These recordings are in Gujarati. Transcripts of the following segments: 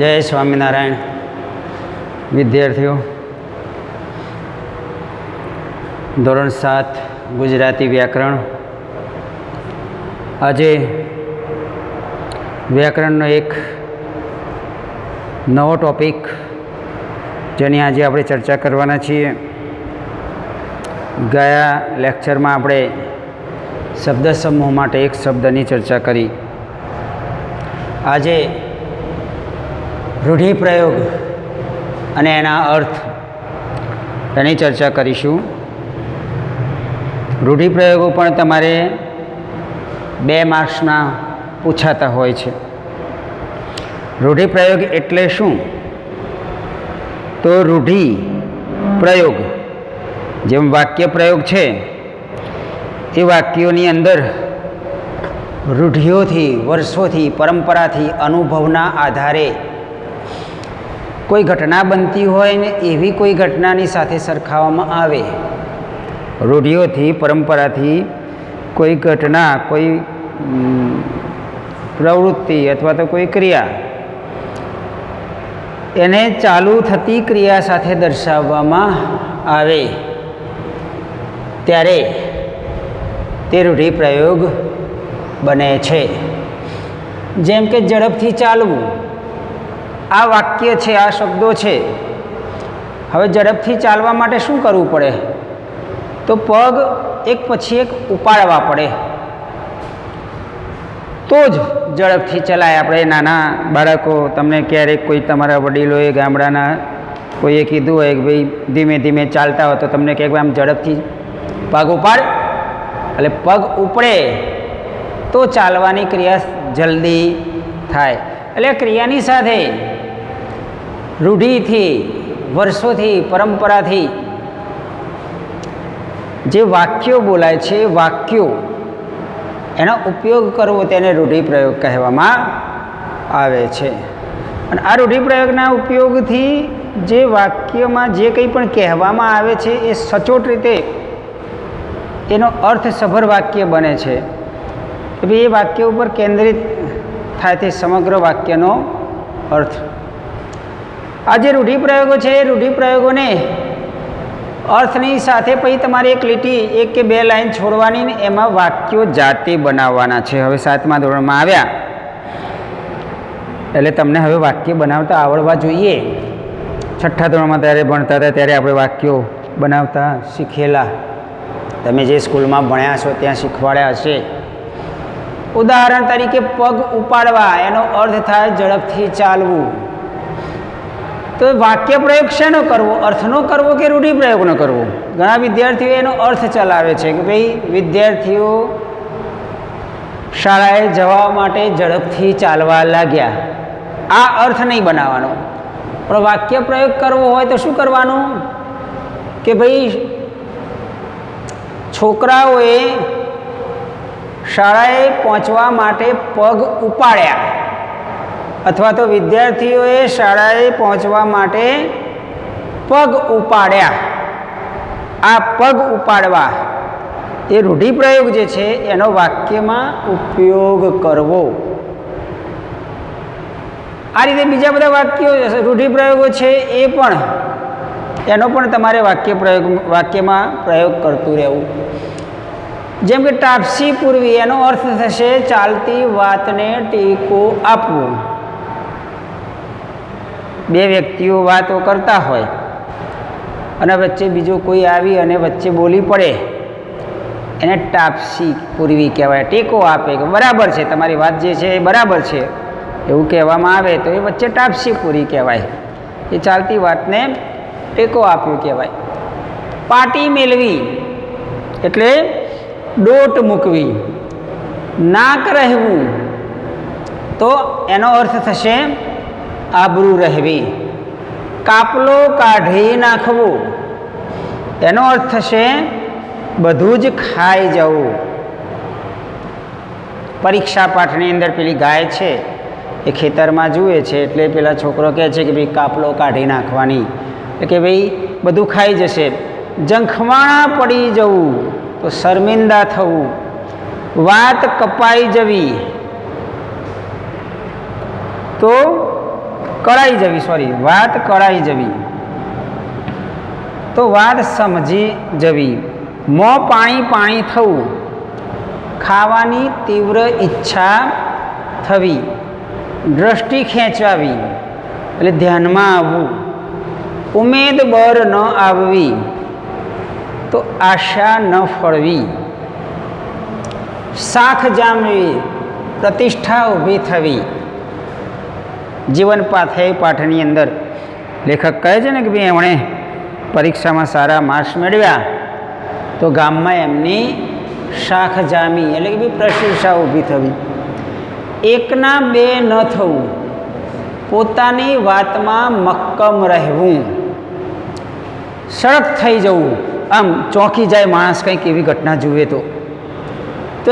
જય સ્વામિનારાયણ. વિદ્યાર્થીઓ, ધોરણ 7 ગુજરાતી વ્યાકરણ. આજે વ્યાકરણનો એક નવો ટૉપિક જેની આજે આપણે ચર્ચા કરવાના છીએ. ગયા લેક્ચરમાં આપણે શબ્દ સમૂહ માટે એક શબ્દની ચર્ચા કરી. આજે રૂઢિપ્રયોગ અને એના અર્થ એની ચર્ચા કરીશું. રૂઢિપ્રયોગો પણ તમારે 2 માર્ક્સના પૂછાતા હોય છે. રૂઢિપ્રયોગ એટલે શું? તો રૂઢિ પ્રયોગ જેમ વાક્ય પ્રયોગ છે એ વાક્યોની અંદર રૂઢિઓથી, વર્ષોથી, પરંપરાથી, અનુભવના આધારે કોઈ ઘટના બનતી હોય ને એવી કોઈ ઘટનાની સાથે સરખાવવામાં આવે. રૂઢિઓથી, પરંપરાથી કોઈ ઘટના, કોઈ પ્રવૃત્તિ અથવા તો કોઈ ક્રિયા એને ચાલુ થતી ક્રિયા સાથે દર્શાવવામાં આવે ત્યારે તે રૂઢિપ્રયોગ બને છે. જેમ કે ઝડપથી ચાલવું, આ વાક્ય છે, આ શબ્દો છે. હવે ઝડપથી ચાલવા માટે શું કરવું પડે? તો પગ એક પછી એક ઉપાડવા પડે તો જ ઝડપથી ચલાય. આપણે નાના બાળકો, તમને ક્યારેક કોઈ તમારા વડીલોએ, ગામડાના કોઈએ કીધું હોય કે ભાઈ ધીમે ધીમે ચાલતા હોય તો તમને કહે આમ ઝડપથી પગ ઉપાડ, એટલે પગ ઉપડે તો ચાલવાની ક્રિયા જલ્દી થાય. એટલે ક્રિયાની સાથે રૂઢિથી, વર્ષોથી, પરંપરાથી જે વાક્યો બોલાય છે, વાક્યો એનો ઉપયોગ કરવો તેને રૂઢિપ્રયોગ કહેવામાં આવે છે. અને આ રૂઢિપ્રયોગના ઉપયોગથી જે વાક્યમાં જે કંઈ પણ કહેવામાં આવે છે એ સચોટ રીતે એનો અર્થસભર વાક્ય બને છે. કે ભાઈ એ વાક્ય ઉપર કેન્દ્રિત થાય તે સમગ્ર વાક્યનો અર્થ. આ જે રૂઢિપ્રયોગો છે એ રૂઢિપ્રયોગોને અર્થની સાથે પછી તમારે એક લીટી, 1 કે 2 લાઈન છોડવાની ને એમાં વાક્યો જાતે બનાવવાના છે. હવે 7મા ધોરણમાં આવ્યા એટલે તમને હવે વાક્ય બનાવતા આવડવા જોઈએ. 6ઠ્ઠા ધોરણમાં ત્યારે ભણતા હતા ત્યારે આપણે વાક્યો બનાવતા શીખેલા. તમે જે સ્કૂલમાં ભણ્યા છો ત્યાં શીખવાડ્યા હશે. ઉદાહરણ તરીકે પગ ઉપાડવા, એનો અર્થ થાય ઝડપથી ચાલવું. તો વાક્ય પ્રયોગ શેનો કરવો? અર્થનો કરવો કે રૂઢિપ્રયોગનો કરવો? ઘણા વિદ્યાર્થીઓ એનો અર્થ ચલાવે છે કે ભાઈ વિદ્યાર્થીઓ શાળાએ જવા માટે ઝડપથી ચાલવા લાગ્યા. આ અર્થ નહીં બનાવવાનો. પણ વાક્ય પ્રયોગ કરવો હોય તો શું કરવાનું? કે ભાઈ છોકરાઓએ શાળાએ પહોંચવા માટે પગ ઉપાડ્યા, અથવા તો વિદ્યાર્થીઓએ શાળાએ પહોંચવા માટે પગ ઉપાડ્યા. આ પગ ઉપાડવા એ રૂઢિપ્રયોગ જે છે એનો વાક્યમાં ઉપયોગ કરવો. આ રીતે બીજા બધા વાક્યો, રૂઢિપ્રયોગો છે એ પણ એનો પણ તમારે વાક્યમાં પ્રયોગ કરતું રહેવું. જેમ કે ટાપસી પૂરવી, એનો અર્થ થશે ચાલતી વાતને ટેકો આપવો. 2 વ્યક્તિઓ વાતો કરતા હોય અને વચ્ચે બીજો કોઈ આવી અને વચ્ચે બોલી પડે, એને ટાપસી પૂરવી કહેવાય. ટેકો આપે કે બરાબર છે, તમારી વાત જે છે એ બરાબર છે એવું કહેવામાં આવે તો એ વચ્ચે ટાપસી પૂરી કહેવાય. એ ચાલતી વાતને ટેકો આપ્યો કહેવાય. પાટી મેળવી એટલે દોટ મૂકવી. નાક રહેવું તો એનો અર્થ થશે આબરૂ રહેવી. કાપલો કાઢી નાખવું એનો અર્થ થશે બધું જ ખાઈ જવું. પરીક્ષા પાઠની અંદર પેલી ગાય છે એ ખેતરમાં જુએ છે એટલે પેલા છોકરો કહે છે કે ભાઈ કાપલો કાઢી નાખવાની, એટલે કે ભાઈ બધું ખાઈ જશે. જંખવાણા પડી જવું તો શર્મિંદા થવું. વાત કપાઈ જવી તો કળાઈ જવી, સોરી, વાત કળાઈ જવી. તો વાત સમજી જવી. મોં પાણી પાણી થવું, ખાવાની તીવ્ર ઈચ્છા થવી. દ્રષ્ટિ ખેંચવાવી એટલે ધ્યાનમાં આવવું. ઉમેદ બર ન આવવી તો આશા ન ફળવી. શાખ જામવી, પ્રતિષ્ઠા ઊભી થવી. જીવન પાઠની અંદર લેખક કહે છે ને કે ભાઈ એમણે પરીક્ષામાં સારા માર્ક્સ મેળવ્યા તો ગામમાં એમની શાખ જામી એટલે કે ભાઈ પ્રશંસા ઊભી થવી. એકના બે ન થવું, પોતાની વાતમાં મક્કમ રહેવું. સડક થઈ જવું, આમ ચોંકી જાય માણસ કંઈક એવી ઘટના જુએ તો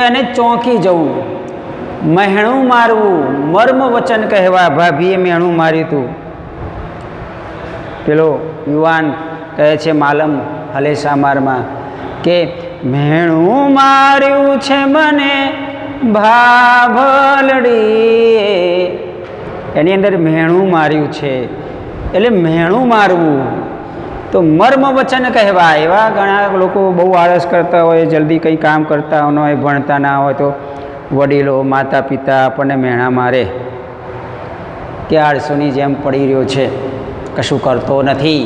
એને ચોંકી જવું. મહેણું મારવું, મર્મ વચન કહેવા. ભાભીએ મહેણું માર્યું હતું. પેલો યુવાન કહે છે માલમ હલેસામારમાં કે મહેણું માર્યું છે મને ભાભલડી. એની અંદર મહેણું માર્યું છે એટલે મહેણું મારવું તો મર્મ વચન કહેવા. એવા ઘણા લોકો બહુ આળસ કરતા હોય, જલ્દી કંઈ કામ કરતા ન હોય, ભણતા ના હોય તો વડીલો માતા પિતા આપણને મહેણા મારે કે આળસુની જેમ પડી રહ્યો છે, કશું કરતો નથી.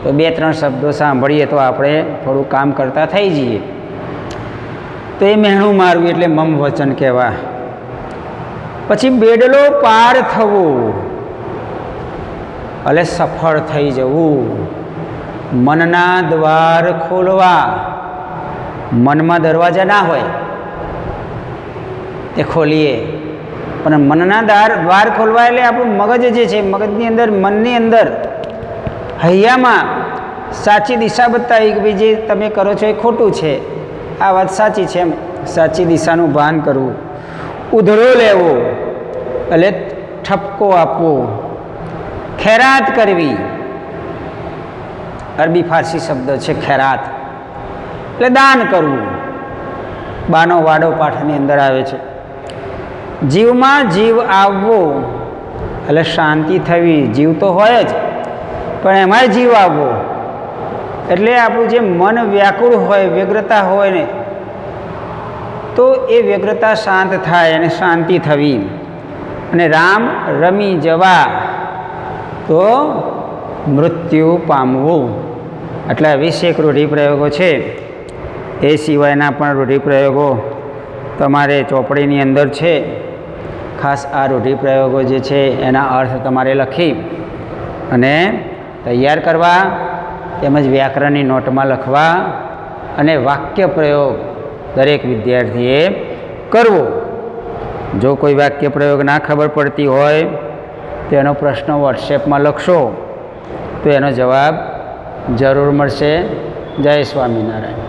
તો બે ત્રણ શબ્દો સાંભળીએ તો આપણે થોડું કામ કરતા થઈ જઈએ. તો એ મહેણું મારવું એટલે મમ વચન કહેવા. પછી બેડલો પાર થવો એટલે સફળ થઈ જવું. મનના દ્વાર ખોલવા. મનમાં દરવાજા ના હોય તે ખોલીએ, પણ મનના દ્વાર ખોલવા એટલે આપણું મગજ જે છે, મગજની અંદર, મનની અંદર, હૈયામાં સાચી દિશા બતાવી કે ભાઈ જે તમે કરો છો એ ખોટું છે, આ વાત સાચી છે, એમ સાચી દિશાનું ભાન કરવું. ઉધડો લેવો એટલે ઠપકો આપવો. ખૈરાત કરવી, અરબી ફારસી શબ્દ છે ખૈરાત એટલે દાન કરવું. બાનો વાડો પાઠની અંદર આવે છે. જીવમાં જીવ આવવો એટલે શાંતિ થવી. જીવ તો હોય જ, પણ એમાંય જીવ આવવો એટલે આપણું જે મન વ્યાકુળ હોય, વ્યગ્રતા હોય ને, તો એ વ્યગ્રતા શાંત થાય અને શાંતિ થવી. અને રામ રમી જવા તો મૃત્યુ પામવું. આટલા 21 રૂઢિપ્રયોગો છે. એ સિવાયના પણ રૂઢિપ્રયોગો તમારે ચોપડીની અંદર છે. ખાસ આ રૂઢિપ્રયોગો જે છે એના અર્થ તમારે લખી અને તૈયાર કરવા, તેમજ વ્યાકરણની નોટમાં લખવા અને વાક્ય પ્રયોગ દરેક વિદ્યાર્થીએ કરવો. જો કોઈ વાક્ય પ્રયોગ ના ખબર પડતી હોય તો એનો પ્રશ્ન વોટ્સએપમાં લખશો તો એનો જવાબ જરૂર મળશે. જય સ્વામિનારાયણ.